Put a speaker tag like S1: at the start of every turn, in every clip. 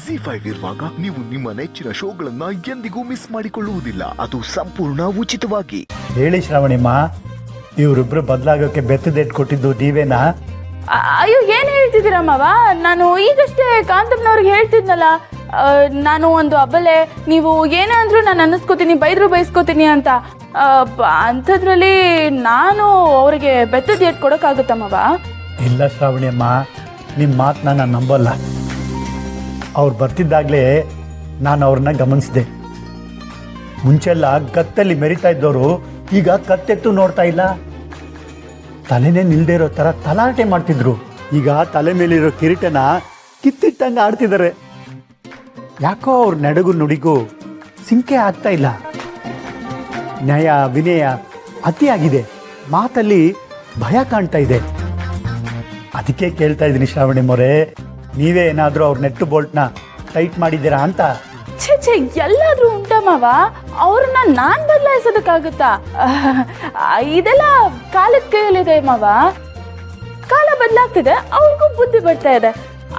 S1: ಜಿ5 ಇರುವಾಗ ನೀವು ನಿಮ್ಮ ನೆಚ್ಚಿನ ಶೋಗಳನ್ನ ಎಂದಿಗೂ ಮಿಸ್ ಮಾಡಿಕೊಳ್ಳುವುದಿಲ್ಲ. ಅದು ಸಂಪೂರ್ಣ ಉಚಿತವಾಗಿ.
S2: ಹೇಳಿ ಶ್ರಾವಣಿಮ್ಮ, ಇವರಿಬ್ರು ಬದಲಾಗೋಕೆ ಬೆತ್ತದೇಟ್ ಕೊಟ್ಟಿದ್ದು ನೀವೇನಾ?
S3: ಅಯ್ಯೋ ಏನು ಹೇಳ್ತಿದ್ದೀರಾ ಮಾವ? ನಾನು ಈಗಷ್ಟೇ ಕಾಂತಮ್ಮನವ್ರಿಗೆ ಹೇಳ್ತಿದ್ನಲ್ಲ, ನಾನು ಒಂದು ಅಬಲೆ, ನೀವು ಏನೇ ಅಂದರೂ ನಾನು ಅನ್ನಿಸ್ಕೋತೀನಿ, ಬೈದ್ರು ಬೈಸ್ಕೋತೀನಿ ಅಂತ. ಅಂಥದ್ರಲ್ಲಿ ನಾನು ಅವರಿಗೆ ಬೆತ್ತದ ಏಟ್ ಕೊಡೋಕ್ಕಾಗುತ್ತಾ ಮಾವ? ಇಲ್ಲ
S2: ಶ್ರಾವಣಿಯಮ್ಮ, ನಿಮ್ಮ ಮಾತನ್ನ ನಾನು ನಂಬಲ್ಲ. ಅವ್ರು ಬರ್ತಿದ್ದಾಗಲೇ ನಾನು ಅವ್ರನ್ನ ಗಮನಿಸಿದೆ. ಮುಂಚೆಲ್ಲ ಗತ್ತಲ್ಲಿ ಮೆರಿತಾ ಇದ್ದವರು ಈಗ ಕತ್ತೆತ್ತು ನೋಡ್ತಾ ಇಲ್ಲ. ತಲೆನೇ ನಿಲ್ದೇ ಇರೋ ಥರ ತಲಾಟೆ ಮಾಡ್ತಿದ್ರು. ಈಗ ತಲೆ ಮೇಲಿರೋ ಕಿರೀಟನ ಕಿತ್ತಿಟ್ಟಂಗೆ ಆಡ್ತಿದ್ದಾರೆ. ಯಾಕೋ ಅವ್ರ ನಡೆಗು ನುಡಿಗೂ ಸಿಂಕೆ ಆಗ್ತಾ ಇಲ್ಲ. ನ್ಯಾಯ ವಿನಯ ಅತಿಯಾಗಿದೆ, ಮಾತಲ್ಲಿ ಭಯ ಕಾಣ್ತಾ ಇದೆ. ಅದಕ್ಕೆ ಕೇಳ್ತಾ ಇದ್ದೀನಿ ಶ್ರಾವಣಿ ಮೊರೆ, ನೀವೇ ಏನಾದರೂ ಅವ್ರ ನೆಟ್ಟು ಬೋಲ್ಟ್ನ ಟೈಟ್ ಮಾಡಿದ್ದೀರಾ ಅಂತ.
S3: ಛೇ, ಎಲ್ಲಾದ್ರೂ ಉಂಟಾ ಮಾವ? ಅವ್ರನ್ನ ನಾನ್ ಬದಲಾಯಿಸೋದಕ್ಕಾಗುತ್ತಾ? ಇದೆಲ್ಲ ಕಾಲದ ಕೈಯಲ್ಲಿದೆ ಮಾವ. ಕಾಲ ಬದಲಾಗ್ತಿದೆ, ಅವ್ರಿಗೂ ಬುದ್ಧಿ ಬರ್ತಾ ಇದೆ.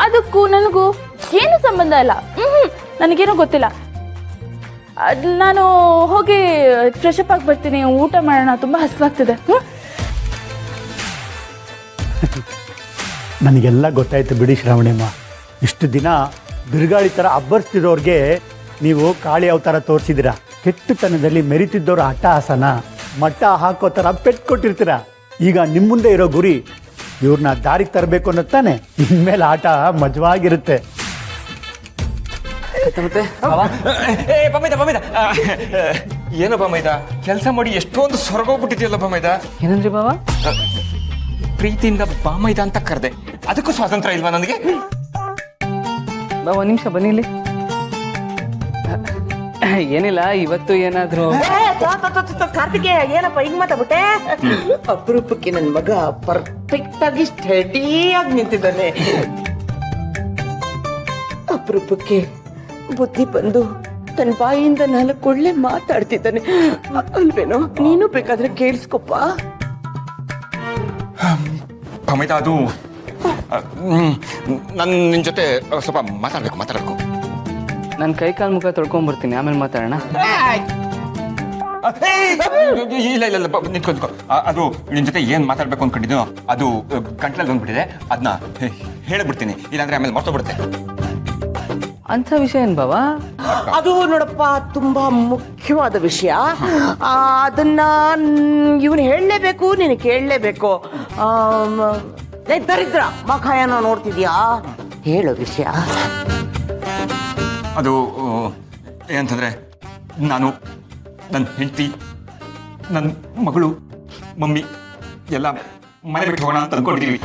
S3: ಅದಕ್ಕೂ ನನಗೂ ಏನು ಸಂಬಂಧ ಇಲ್ಲ. ನನಗೇನೋ ಗೊತ್ತಿಲ್ಲ. ನಾನು ಹೋಗಿ ಫ್ರೆಶ್ ಅಪ್ ಆಗಿ ಬರ್ತೀನಿ, ಊಟ ಮಾಡೋಣ, ತುಂಬಾ ಹಸಿವಾಗ್ತಿದೆ.
S2: ನನಗೆಲ್ಲ ಗೊತ್ತಾಯ್ತು ಬಿಡಿ ಶ್ರಾವಣಿಯಮ್ಮ. ಇಷ್ಟು ದಿನ ಬಿರುಗಾಳಿ ಥರ ಅಬ್ಬರಿಸ್ತಿರೋರಿಗೆ ನೀವು ಕಾಳಿ ಅವತಾರ ತೋರಿಸಿದಿರ. ಕೆಟ್ಟತನದಲ್ಲಿ ಮೆರಿತಿದ್ದವ್ರ ಅಟ್ಟಹಾಸನ ಮಟ್ಟ ಹಾಕೋ ಥರ ಪೆಟ್ಟು ಕೊಟ್ಟಿರ್ತೀರ. ಈಗ ನಿಮ್ಮ ಮುಂದೆ ಇರೋ ಗುರಿ ಇವ್ರನ್ನ ದಾರಿಗೆ ತರಬೇಕು ಅನ್ನೋದು. ಇನ್ಮೇಲೆ ಆಟ ಮಜವಾಗಿರುತ್ತೆ.
S4: ಏನೋ ಬಾಮೈದ, ಕೆಲಸ ಮಾಡಿ ಎಷ್ಟೊಂದು ಸೊರಗೋಗ್ಬಿಟ್ಟಿದ್ಯಲ್ಲ ಬಾಮೈದ.
S5: ಏನಂದ್ರಿ ಬಾವ?
S4: ಪ್ರೀತಿಯಿಂದ ಬಾಮೈದ ಅಂತ ಕರೆದೆ, ಅದಕ್ಕೂ ಸ್ವಾತಂತ್ರ್ಯ ಇಲ್ವಾ ನನಗೆ?
S5: ಬಾ, ಒಂದು ನಿಮಿಷ ಬನ್ನಿ ಇಲ್ಲಿ. ಏನಿಲ್ಲ, ಇವತ್ತು ಏನಾದ್ರು
S6: ಕಾರ್ತಿಕೇಯ ಏನಪ್ಪ ಹಿಂಗ್ ಮಾತಾಡ್ಬಿಟ್ಟೆ? ಅಪರೂಪಕ್ಕೆ ನನ್ ಮಗ ಪರ್ಫೆಕ್ಟ್ ಆಗಿ ಸ್ಟಡಿಯಾಗಿ ನಿಂತಿದ್ದಾನೆ. ಅಪರೂಪಕ್ಕೆ ಬುದ್ಧಿ ಬಂದು ತನ್ನ ಬಾಯಿಯಿಂದ 4 ಒಳ್ಳೆ ಮಾತಾಡ್ತಿದ್ದಾನೆ ಅಲ್ವೇನೋ? ನೀನು ಬೇಕಾದ್ರೆ ಕೇಳಿಸ್ಕೊಪ್ಪ.
S4: ಬಾಮೈದ, ಅದು ನಿನ್ ಜೊತೆ ಸ್ವಲ್ಪ ಮಾತಾಡ್ಬೇಕು.
S5: ನನ್ನ ಕೈ ಕಾಲು ಮುಖ ತೊಳ್ಕೊಂಡ್ಬರ್ತೀನಿ, ಆಮೇಲೆ ಮಾತಾಡೋಣ.
S4: ಇಲ್ಲ ನಿಂತ್ಕೊ. ಅದು ನಿನ್ ಜೊತೆ ಏನ್ ಮಾತಾಡ್ಬೇಕು ಅನ್ಕೊಂಡಿದ್ನೋ ಅದು ಗಂಟ್ಲಲ್ಲಿ ಬಂದ್ಬಿಟ್ಟಿದೆ. ಅದನ್ನ ಹೇಳ್ಬಿಡ್ತೀನಿ, ಇಲ್ಲಾಂದ್ರೆ ಆಮೇಲೆ ಮರ್ತೋಗ್ಬಿಡುತ್ತೆ.
S5: ಅಂಥ ವಿಷಯ ಏನ್ ಬಾವಾ?
S6: ಅದು ನೋಡಪ್ಪ, ತುಂಬಾ ಮುಖ್ಯವಾದ ವಿಷಯ. ಅದನ್ನ ಇವನು ಹೇಳಲೇಬೇಕು, ನೀನು ಕೇಳಲೇಬೇಕು. ದರಿದ್ರ ಮಖಾಯನ ನೋಡ್ತಿದ್ಯಾ? ಹೇಳೋ ವಿಷಯ
S4: ಅದು ಏನಂತಂದ್ರೆ, ನಾನು ನನ್ನ ಹೆಂಡತಿ, ನನ್ನ ಮಗಳು, ಮಮ್ಮಿ ಎಲ್ಲ ಮನೆ ಬಿಟ್ಟು ಹೋಗೋಣ ಅಂತ ಅಂದ್ಕೊಂಡಿದ್ದೀವಿ.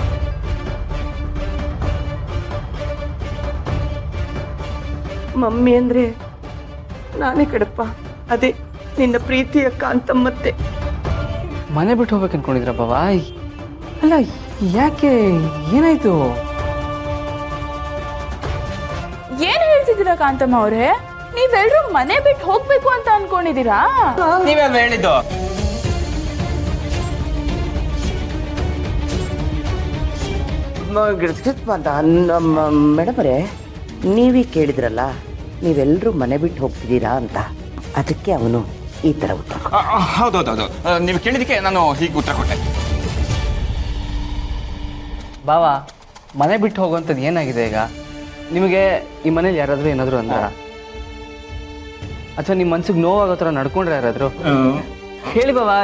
S6: ಮಮ್ಮಿ ಅಂದ್ರೆ ನಾನೇ ಕಡಪ್ಪ, ಅದೇ ನಿನ್ನ ಪ್ರೀತಿಯ ಕಾಂತಮ್ಮತ್ತೆ.
S5: ಮನೆ ಬಿಟ್ಟು ಹೋಗ್ಬೇಕು ಅನ್ಕೊಂಡಿದ್ರ ಬಾವಾ? ಅಲ್ಲ, ಯಾಕೆ, ಏನಾಯ್ತು?
S3: ಏನ್ ಹೇಳ್ತಿದ್ದೀರಾ ಕಾಂತಮ್ಮ ಅವ್ರೆ? ನೀವೆಲ್ರೂ ಮನೆ ಬಿಟ್ಟು ಹೋಗ್ಬೇಕು ಅಂತ ಅನ್ಕೊಂಡಿದ್ದೀರಾ?
S4: ನೀವೇ ಹೇಳಿದ್ದು.
S6: ಮೇಡಮ್ ಅವರೇ, ನೀವೇ ಕೇಳಿದ್ರಲ್ಲ ನೀವೆಲ್ಲರೂ ಮನೆ ಬಿಟ್ಟು ಹೋಗ್ತಿದ್ದೀರಾ ಅಂತ, ಅದಕ್ಕೆ ಅವನು ಈ ಥರ ಉತ್ತರ.
S4: ಹೌದೌದು, ನೀವು ಕೇಳಿದಕ್ಕೆ ನಾನು ಹೀಗೆ ಉತ್ತರ ಕೊಟ್ಟೆ.
S5: ಬಾವಾ, ಮನೆ ಬಿಟ್ಟು ಹೋಗುವಂಥದ್ದು ಏನಾಗಿದೆ ಈಗ? ನಿಮಗೆ ಈ ಮನೇಲಿ ಯಾರಾದರೂ ಏನಾದರೂ ಅಂದ್ರ, ಅಥವಾ ನಿಮ್ಮ ಮನ್ಸಿಗೆ ನೋವಾಗೋ ಥರ ನಡ್ಕೊಂಡ್ರೆ ಯಾರಾದರೂ ಹೇಳಿ ಬಾವಾ.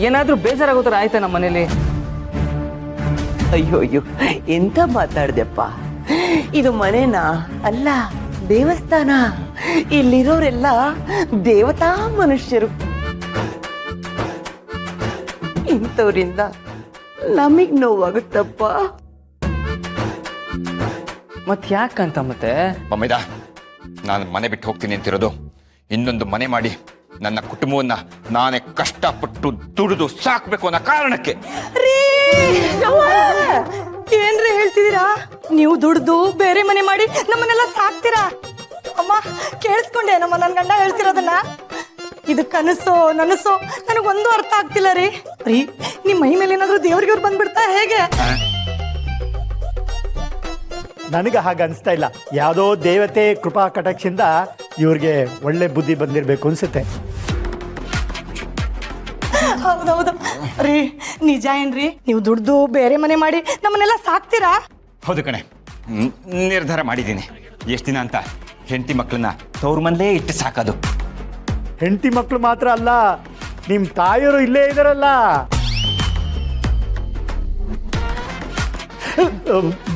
S5: ಏನಾದರೂ ಬೇಜಾರಾಗೋ ಥರ ಆಯ್ತಾ ನಮ್ಮ ಮನೇಲಿ?
S6: ಅಯ್ಯೋ ಎಂತ ಮಾತಾಡ್ದೆಪ್ಪ. ಇದು ಮನೆನಾ? ಅಲ್ಲ, ದೇವಸ್ಥಾನ. ಇಲ್ಲಿರೋರೆಲ್ಲ ದೇವತಾ ಮನುಷ್ಯರು. ಇಂಥವ್ರಿಂದ ನಮಗ್ ನೋವಾಗುತ್ತಪ್ಪ.
S5: ಮತ್ತೆ ಯಾಕಂತ ಮತ್ತೆ?
S4: ಮಮ್ಮೈದ, ನಾನು ಮನೆ ಬಿಟ್ಟು ಹೋಗ್ತೀನಿ ಅಂತಿರೋದು ಇನ್ನೊಂದು ಮನೆ ಮಾಡಿ ನನ್ನ ಕುಟುಂಬವನ್ನ ನಾನೇ ಕಷ್ಟಪಟ್ಟು ದುಡಿದು ಸಾಕ್ಬೇಕು ಅನ್ನೋ ಕಾರಣಕ್ಕೆ.
S7: ಏನ್ರಿ ಹೇಳ್ತಿದ್ದೀರಾ? ನೀವು ದುಡ್ದು ಬೇರೆ ಮನೆ ಮಾಡಿ ನಮ್ಮನ್ನೆಲ್ಲ ಸಾಕ್ತೀರಾ? ಅಮ್ಮ, ಕೇಳಿಸ್ಕೊಂಡೆ ನಮ್ಮ ನನ್ನ ಗಂಡ ಹೇಳ್ತಿರೋದನ್ನ? ಇದು ಕನಸೋ ನನಸೋ ನನಗೊಂದು ಅರ್ಥ ಆಗ್ತಿಲ್ಲ ರೀ. ನಿಮ್ಮ ಮೈ ಮೇಲೆ ಏನಾದ್ರು ದೇವ್ರಿಗೆ ಬಂದ್ಬಿಡ್ತಾ ಹೇಗೆ?
S2: ನನಗೆ ಹಾಗೆ ಅನಿಸ್ತಾ ಇಲ್ಲ. ಯಾವುದೋ ದೇವತೆ ಕೃಪಾ ಕಟಾಕ್ಷಿಂದ ಇವ್ರಿಗೆ ಒಳ್ಳೆ ಬುದ್ಧಿ ಬಂದಿರಬೇಕು ಅನ್ಸುತ್ತೆ.
S7: ಹೌದೌದು ರೀ, ನಿಜ ಏನ್ರಿ? ನೀವು ದುಡ್ದು ಬೇರೆ ಮನೆ ಮಾಡಿ ನಮ್ಮನ್ನೆಲ್ಲ ಸಾಕ್ತೀರಾ?
S4: ಹೌದು ಕಣೆ, ನಿರ್ಧಾರ ಮಾಡಿದ್ದೀನಿ. ಎಷ್ಟು ದಿನ ಅಂತ ಹೆಂಡತಿ ಮಕ್ಕಳನ್ನ ತವ್ರ ಮನೇಲೇ ಇಟ್ಟು ಸಾಕೋದು.
S2: ಹೆಂಡತಿ ಮಕ್ಕಳು ಮಾತ್ರ ಅಲ್ಲ, ನಿಮ್ಮ ತಾಯಿಯವರು ಇಲ್ಲೇ ಇದಾರಲ್ಲ.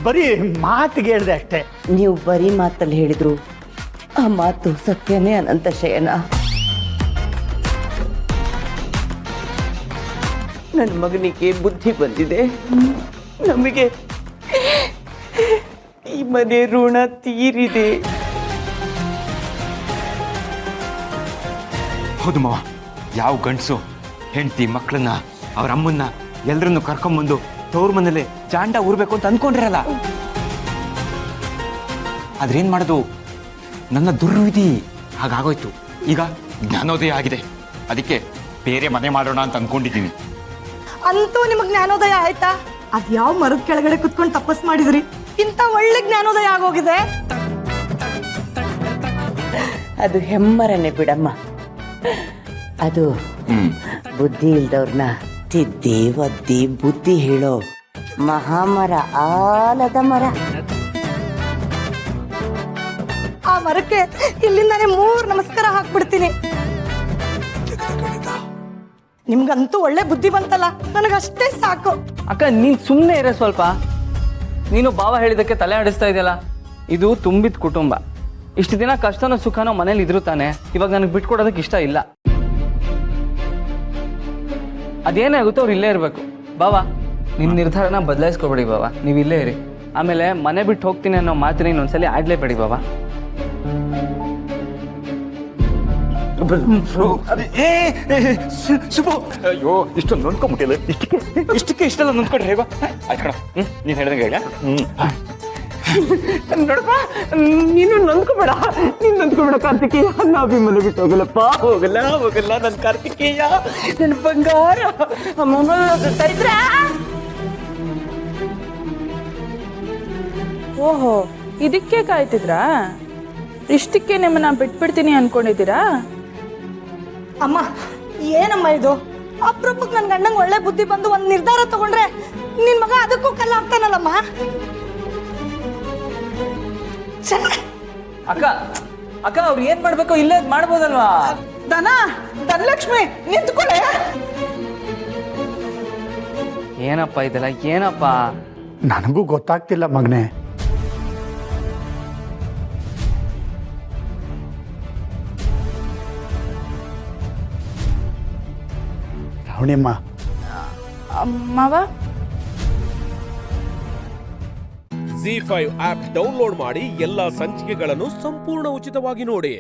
S2: ಬರೀ ಮಾತಿಗೆ ಹೇಳಿದೆ ಅಷ್ಟೇ.
S6: ನೀವು ಬರೀ ಮಾತಲ್ಲಿ ಹೇಳಿದ್ರು ಆ ಮಾತು ಸತ್ಯನೇ ಅನಂತ ಶಯನ. ನನ್ನ ಮಗನಿಗೆ ಬುದ್ಧಿ ಬಂದಿದೆ. ನಮಗೆ ಈ ಮನೆ ಋಣ ತೀರಿದೆ.
S4: ಹೌದು ಮಾವ, ಯಾವ ಗಂಡಸು ಹೆಂಡತಿ ಮಕ್ಕಳನ್ನ ಅವ್ರ ಅಮ್ಮನ್ನ ಎಲ್ಲರನ್ನು ಕರ್ಕೊಂಬಂದು ತವ್ರ ಮನೇಲೆ ಜಾಂಡ ಊರ್ಬೇಕು ಅಂತ ಅನ್ಕೊಂಡಿರಲ್ಲ. ಆದ್ರೇನ್ ಮಾಡೋದು, ನನ್ನ ದುರ್ವಿಧಿ ಹಾಗಾಗೋಯ್ತು. ಈಗ ಜ್ಞಾನೋದಯ ಆಗಿದೆ, ಅದಕ್ಕೆ ಬೇರೆ ಮನೆ ಮಾಡೋಣ ಅಂತ ಅನ್ಕೊಂಡಿದ್ದೀನಿ.
S7: ಅಂತೂ ನಿಮಗ್ ಜ್ಞಾನೋದಯ ಆಯ್ತಾ? ಅದ್ ಯಾವ ಮರದ ಕೆಳಗಡೆ ಕುತ್ಕೊಂಡು ತಪಸ್ ಮಾಡಿದ್ರಿ ಇಂಥ ಒಳ್ಳೆ ಜ್ಞಾನೋದಯ ಆಗೋಗಿದೆ?
S6: ಅದು ಹೆಮ್ಮರನೆ ಬಿಡಮ್ಮ. ಅದು ಬುದ್ಧಿ ಇಲ್ದವ್ರನ್ನ ತಿದ್ದಿ ಒದ್ದಿ ಬುದ್ಧಿ ಹೇಳೋ ಮಹಾಮರ, ಆಲದ ಮರ.
S7: ಆ ಮರಕ್ಕೆ ಇಲ್ಲಿಂದಾನೆ 3 ನಮಸ್ಕಾರ ಹಾಕ್ಬಿಡ್ತೀನಿ. ನಿಮ್ಗಂತೂ ಒಳ್ಳೆ ಬುದ್ಧಿ ಬಂತಲ್ಲ, ನನಗಷ್ಟೇ ಸಾಕು.
S5: ಅಕ್ಕ ನೀನ್ ಸುಮ್ಮನೆ ಇರೋ ಸ್ವಲ್ಪ. ನೀನು ಭಾವ ಹೇಳಿದಕ್ಕೆ ತಲೆ ಆಡಿಸ್ತಾ ಇದೆಯಲ್ಲ. ಇದು ತುಂಬಿದ ಕುಟುಂಬ. ಇಷ್ಟು ದಿನ ಕಷ್ಟನೋ ಸುಖನೋ ಮನೇಲಿ ಇದ್ರು ತಾನೆ. ಇವಾಗ ನನಗೆ ಬಿಟ್ಕೊಡೋದಕ್ಕೆ ಇಷ್ಟ ಇಲ್ಲ. ಅದೇನೇ ಆಗುತ್ತೋ ಅವ್ರು ಇಲ್ಲೇ ಇರಬೇಕು. ಬಾವ, ನಿಮ್ಮ ನಿರ್ಧಾರನ ಬದಲಾಯಿಸ್ಕೊಬೇಡಿ ಬಾವ, ನೀವು ಇಲ್ಲೇ ಇರಿ. ಆಮೇಲೆ ಮನೆ ಬಿಟ್ಟು ಹೋಗ್ತೀನಿ ಅನ್ನೋ ಮಾತಿನ ಇನ್ನೊಂದ್ಸಲಿ ಆಡ್ಲೇಬೇಡಿ ಬಾವ.
S4: ಅಯ್ಯೋ, ಇಷ್ಟೊಂದು ನೊಂದ್ಕೊಂಡ್ಬಿಟ್ಟಿಲ್ಲ. ಇಷ್ಟಕ್ಕೆ ಇಷ್ಟೆಲ್ಲ ನೊಂದ್ಕೊಂಡ್ರೆ ಹೇಗೋ? ಆಯ್ತು ಕಣ, ನೀನು ಹೇಳ್ದಂಗೆ ಹೇಳ.
S6: ನೋಡಪ್ಪ, ನೀನು ನೊಂದ್ಕೋಬೇಡ, ನೀನು ನೊಂದ್ಕೋಬೇಡ ಕಾರ್ತಿಕೇಯ. ನಾವೀ ಮನೆ ಬಿಟ್ಟು ಹೋಗಲ್ಲಪ್ಪ, ಹೋಗಲ್ಲ ಹೋಗಲ್ಲ ನನ್ನ ಕಾರ್ತಿಕೇಯ, ನನ್ನ ಬಂಗಾರ.
S3: ಓಹೋ, ಇದಕ್ಕೆ ಕಾಯ್ತಿದ್ರಾ? ಇಷ್ಟಕ್ಕೆ ನಿಮ್ಮನ್ನ ಬಿಟ್ಬಿಡ್ತೀನಿ ಅನ್ಕೊಂಡಿದ್ದೀರಾ?
S7: ಅಮ್ಮ, ಏನಮ್ಮ ಇದು? ಅಪರೂಪಕ್ಕೆ ನನ್ನ ಗಂಡಂಗೆ ಒಳ್ಳೆ ಬುದ್ಧಿ ಬಂದು ಒಂದು ನಿರ್ಧಾರ ತಗೊಂಡ್ರೆ ನಿನ್ ಮಗ ಅದಕ್ಕೂ ಕಲ್ಲಾಗ್ತಾನಲ್ಲಮ್ಮ.
S5: ಅಕ್ಕ ಅಕ್ಕ ಅವ್ರು ಏನ್ ಮಾಡ್ಬೇಕು ಇಲ್ಲೇ ಮಾಡ್ಬೋದಲ್ವಾ?
S6: ಧನಲಕ್ಷ್ಮಿ ನಿಂತ್ಕೊಳ್ಳೆ.
S5: ಏನಪ್ಪ ಇದೆಲ್ಲ, ಏನಪ್ಪ?
S2: ನನಗೂ ಗೊತ್ತಾಗ್ತಿಲ್ಲ ಮಗನೇ. ರಾವಣಿಯಮ್ಮ,
S3: ಮಾವ,
S8: ZEE5 ಆಪ್ ಡೌನ್ಲೋಡ್ ಮಾಡಿ ಎಲ್ಲಾ ಸಂಚಿಕೆಗಳನ್ನು ಸಂಪೂರ್ಣ ಉಚಿತವಾಗಿ ನೋಡಿ.